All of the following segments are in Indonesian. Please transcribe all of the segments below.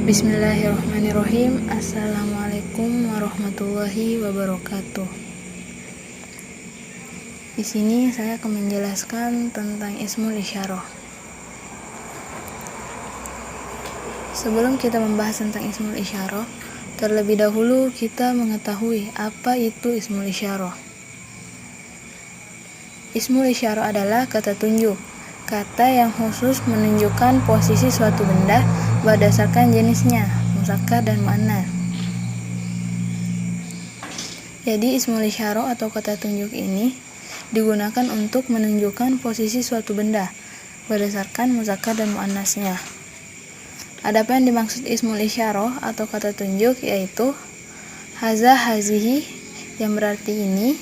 Bismillahirrahmanirrahim. Assalamualaikum warahmatullahi wabarakatuh. Di sini saya akan menjelaskan tentang ismul isyarah. Sebelum kita membahas tentang ismul isyarah, terlebih dahulu kita mengetahui apa itu ismul isyarah. Ismul isyarah adalah kata tunjuk, kata yang khusus menunjukkan posisi suatu benda berdasarkan jenisnya, muzakkar dan muannats. Jadi ismul isyarah atau kata tunjuk ini digunakan untuk menunjukkan posisi suatu benda berdasarkan muzakkar dan muannatsnya. Adapun yang dimaksud ismul isyarah atau kata tunjuk yaitu haza hazihi yang berarti ini,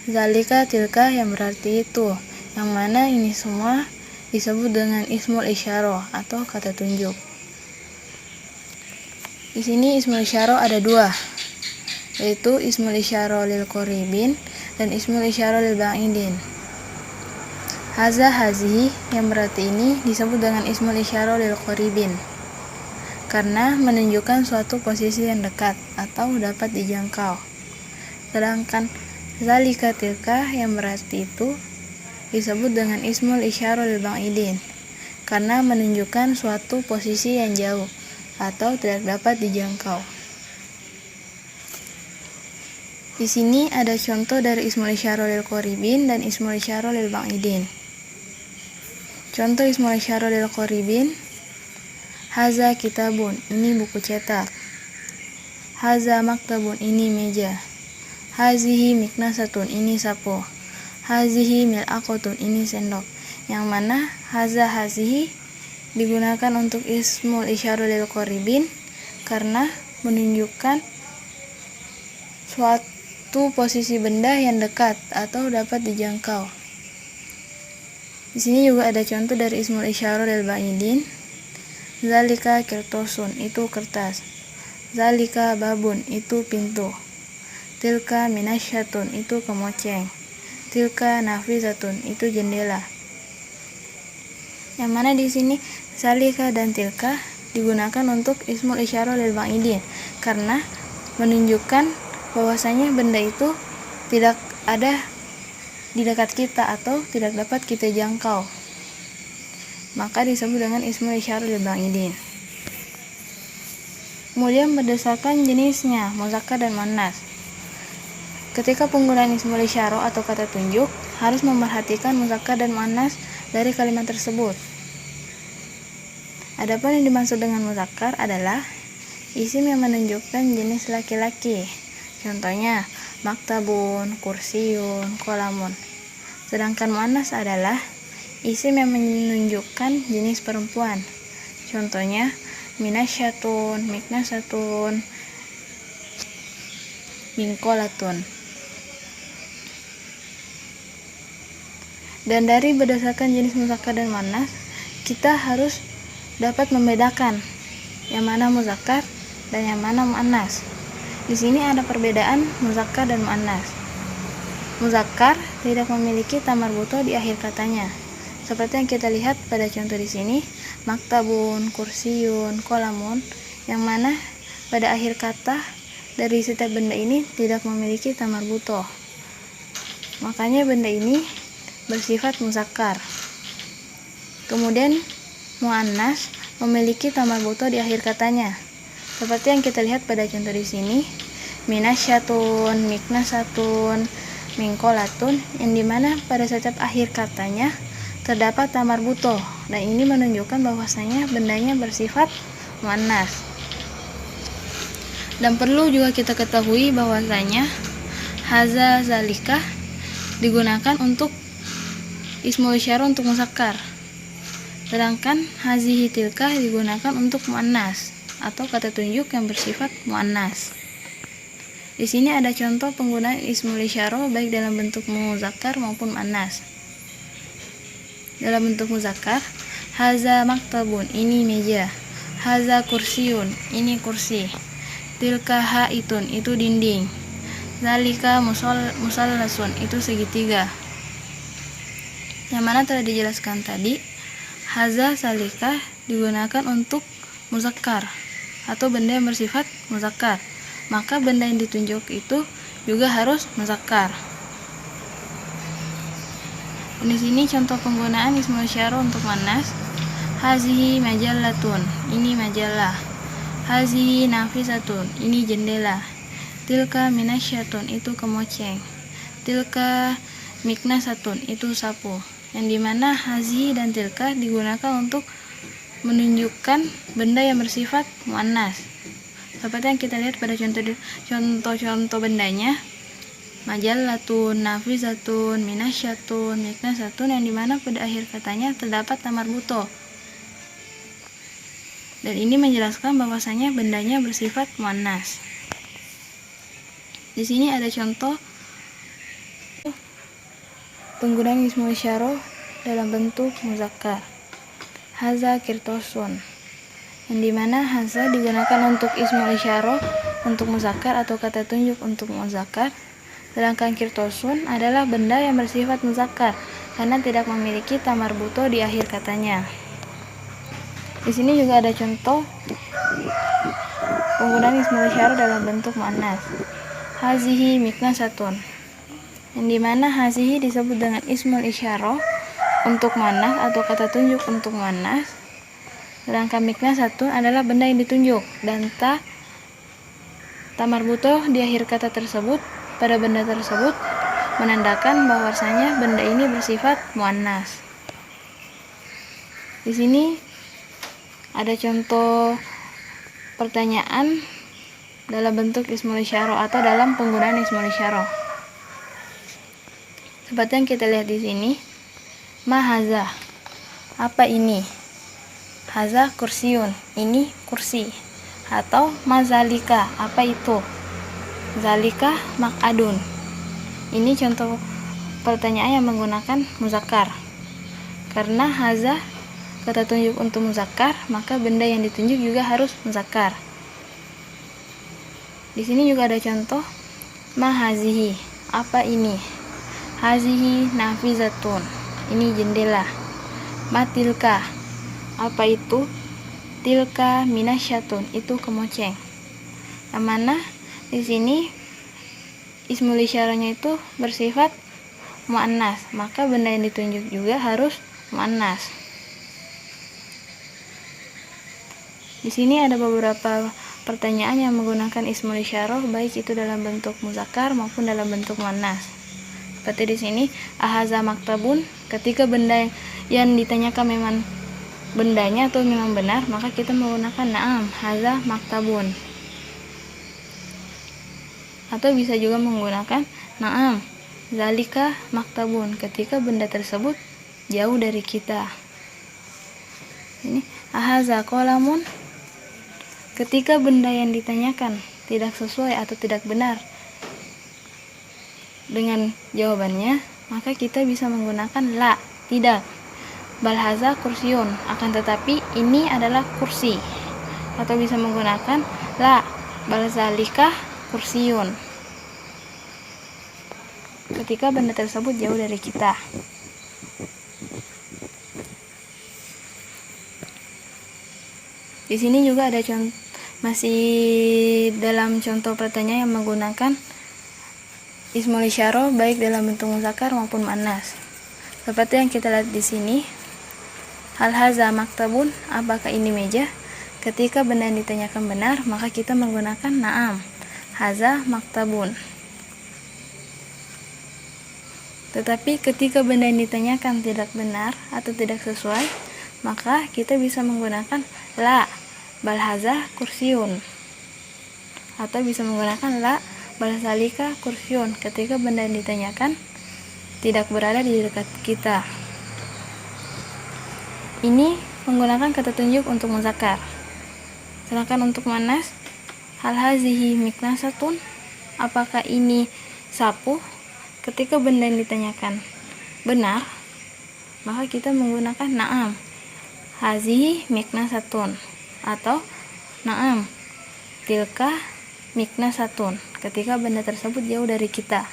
zalika tilka yang berarti itu, yang mana ini semua disebut dengan ismul isyarah atau kata tunjuk. Di sini ismul isyarah ada dua, yaitu ismul isyarah lil qoribin dan ismul isyarah lil ba'idin. Haza hazihi yang berarti ini disebut dengan ismul isyarah lil qoribin karena menunjukkan suatu posisi yang dekat atau dapat dijangkau. Sedangkan zalika tilka yang berarti itu disebut dengan ismul isyarah lil ba'idin karena menunjukkan suatu posisi yang jauh atau tidak dapat dijangkau. Di sini ada contoh dari ismul isyarah lil qoribin dan ismul isyarah lil ba'idin. Contoh ismul isyarah lil qoribin, haza kitabun, ini buku cetak. Haza maktabun, ini meja. Hazihi miknasatun, ini sapu. Hazihi mil'aqatun, ini sendok. Yang mana haza hazihi digunakan untuk ismul isyarah lil qoribin karena menunjukkan suatu posisi benda yang dekat atau dapat dijangkau. Di sini juga ada contoh dari ismul isyarah lil ba'idin. Zalika kirtosun, itu kertas. Zalika babun, itu pintu. Tilka minasyatun, itu kemoceng. Tilka nafizatun, itu jendela. Yang mana di sini zalika dan tilka digunakan untuk ismul isyarah lil ba'idin karena menunjukkan bahwasanya benda itu tidak ada di dekat kita atau tidak dapat kita jangkau. Maka disebut dengan ismul isyarah lil ba'idin. Kemudian berdasarkan jenisnya, muzakkar dan muannats. Ketika penggunaan ismul isyarah atau kata tunjuk harus memperhatikan muzakkar dan muannats dari kalimat tersebut. Adapun yang dimaksud dengan muzakkar adalah isim yang menunjukkan jenis laki-laki. Contohnya maktabun, kursiyun, qalamun. Sedangkan muannats adalah isim yang menunjukkan jenis perempuan. Contohnya minasyatun, miknasatun, minqolatun. Dan dari berdasarkan jenis muzakkar dan muannats, kita harus dapat membedakan yang mana muzakkar dan yang mana muannats. Di sini ada perbedaan muzakkar dan muannats. Muzakkar tidak memiliki ta marbutoh di akhir katanya. Seperti yang kita lihat pada contoh di sini, maktabun, kursiyun, qalamun, yang mana pada akhir kata dari setiap benda ini tidak memiliki ta marbutoh. Makanya benda ini bersifat muzakkar. Kemudian muannats memiliki ta marbutoh di akhir katanya. Seperti yang kita lihat pada contoh di sini, minasyatun, miknasatun, minqolatun, yang dimana pada setiap akhir katanya terdapat ta marbutoh, dan ini menunjukkan bahwasanya bendanya bersifat muannats. Dan perlu juga kita ketahui bahwasanya haza zalika digunakan untuk ismul isyarah untuk muzakkar, sedangkan hazihi tilka digunakan untuk muannats atau kata tunjuk yang bersifat muannats. Di sini ada contoh penggunaan ismul isyarah baik dalam bentuk muzakkar maupun muannats. Dalam bentuk muzakkar, haza maktabun, ini meja. Haza kursiyun, ini kursi. Tilka haitun, itu dinding. Zalika musallasun, itu segitiga. Yang mana telah dijelaskan tadi, haza salika digunakan untuk muzakkar atau benda yang bersifat muzakkar, maka benda yang ditunjuk itu juga harus muzakkar. Di sini contoh penggunaan ismul isyarah untuk muannas. Hazihi majallatun, ini majalah. Hazihi nafisatun, ini jendela. Tilka minasyatun, itu kemoceng. Tilka miknasatun, itu sapu. Yang dimana hazihi dan tilka digunakan untuk menunjukkan benda yang bersifat muannas. Seperti yang kita lihat pada contoh-contoh bendanya, majallatun, nafizatun, minasyatun, miknasatun, yang dimana pada akhir katanya terdapat tamar buto. Dan ini menjelaskan bahwasanya bendanya bersifat muannas. Di sini ada contoh penggunaan ismul isyarah dalam bentuk muzakkar. Haza kirtosun, yang dimana haza digunakan untuk ismul isyarah untuk muzakkar atau kata tunjuk untuk muzakkar, sedangkan kirtosun adalah benda yang bersifat muzakkar karena tidak memiliki tamar buto di akhir katanya. Di sini juga ada contoh penggunaan ismul isyarah dalam bentuk muannas. Hazihi miknasatun, yang dimana hazihi disebut dengan ismul isyarah untuk muannas atau kata tunjuk untuk muannas, sedangkan miknasatun adalah benda yang ditunjuk dan tamar buto di akhir kata tersebut pada benda tersebut menandakan bahwasanya benda ini bersifat muannas. Di sini ada contoh pertanyaan dalam bentuk ismul isyarah atau dalam penggunaan ismul isyarah. Seperti yang kita lihat di sini, ma haza, apa ini? Haza kursiun, ini kursi. Atau ma zalika, apa itu? Zalika mak'adun. Ini contoh pertanyaan yang menggunakan muzakkar. Karena haza kata tunjuk untuk muzakkar, maka benda yang ditunjuk juga harus muzakkar. Di sini juga ada contoh ma hazihi, apa ini? Hazihi nafizatun, ini jendela. Ma tilka, apa itu? Tilka minasyatun, itu kemoceng. Yang mana di sini ismul isyarahnya itu bersifat muannas, maka benda yang ditunjuk juga harus muannas. Di sini ada beberapa pertanyaan yang menggunakan ismul isyarah baik itu dalam bentuk muzakkar maupun dalam bentuk muannas. Seperti di sini, ahaza maktabun, ketika benda yang ditanyakan memang bendanya atau memang benar, maka kita menggunakan na'am, haza maktabun. Atau bisa juga menggunakan na'am, zalika maktabun, ketika benda tersebut jauh dari kita. Ini ahaza qalamun, ketika benda yang ditanyakan tidak sesuai atau tidak benar dengan jawabannya, maka kita bisa menggunakan la, tidak. Bal haza kursiun, akan tetapi ini adalah kursi. Atau bisa menggunakan la, bal zalika kursiun, ketika benda tersebut jauh dari kita. Di sini juga ada masih dalam contoh pertanyaan yang menggunakan ismul isyarah baik dalam bentuk muzakkar maupun muannas. Seperti yang kita lihat di sini, hal haza maktabun, apakah ini meja? Ketika benda yang ditanyakan benar, maka kita menggunakan na'am, haza maktabun. Tetapi ketika benda yang ditanyakan tidak benar atau tidak sesuai, maka kita bisa menggunakan la, bal haza kursiun. Atau bisa menggunakan la, bal zalika kursiun, ketika benda yang ditanyakan tidak berada di dekat kita. Ini menggunakan kata tunjuk untuk muzakkar. Sedangkan untuk muannas, hal hazihi miknasatun, apakah ini sapu? Ketika benda yang ditanyakan benar, maka kita menggunakan na'am, hazihi miknasatun, atau na'am, tilka miknasatun, ketika benda tersebut jauh dari kita.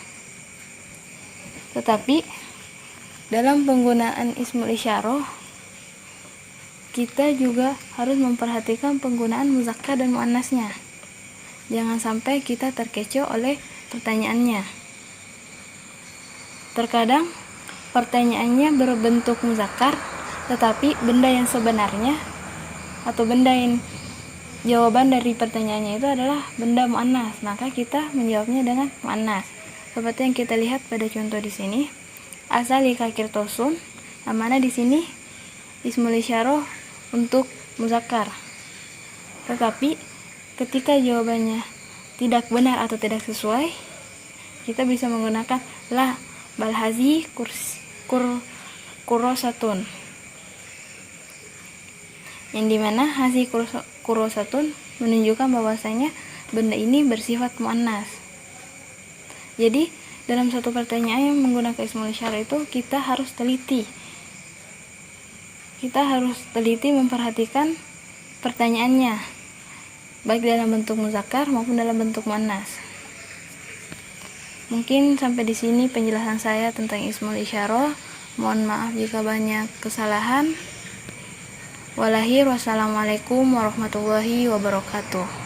Tetapi dalam penggunaan ismul isyarah kita juga harus memperhatikan penggunaan muzakkar dan muannasnya. Jangan sampai kita terkecoh oleh pertanyaannya. Terkadang pertanyaannya berbentuk muzakkar, tetapi benda yang sebenarnya atau benda yang jawaban dari pertanyaannya itu adalah benda muannas, maka kita menjawabnya dengan muannas. Seperti yang kita lihat pada contoh di sini, asalika qirtosun, yang mana di sini ismul isyarah untuk muzakkar. Tetapi ketika jawabannya tidak benar atau tidak sesuai, kita bisa menggunakan la bal hazi kurosatun, yang dimana hazi kurosatun menunjukkan bahwasanya benda ini bersifat muannas. Jadi dalam satu pertanyaan yang menggunakan ismul isyarah itu kita harus teliti memperhatikan pertanyaannya, baik dalam bentuk muzakkar maupun dalam bentuk muannas. Mungkin sampai di sini penjelasan saya tentang ismul isyarah. Mohon maaf jika banyak kesalahan. Wassalamualaikum warahmatullahi wabarakatuh.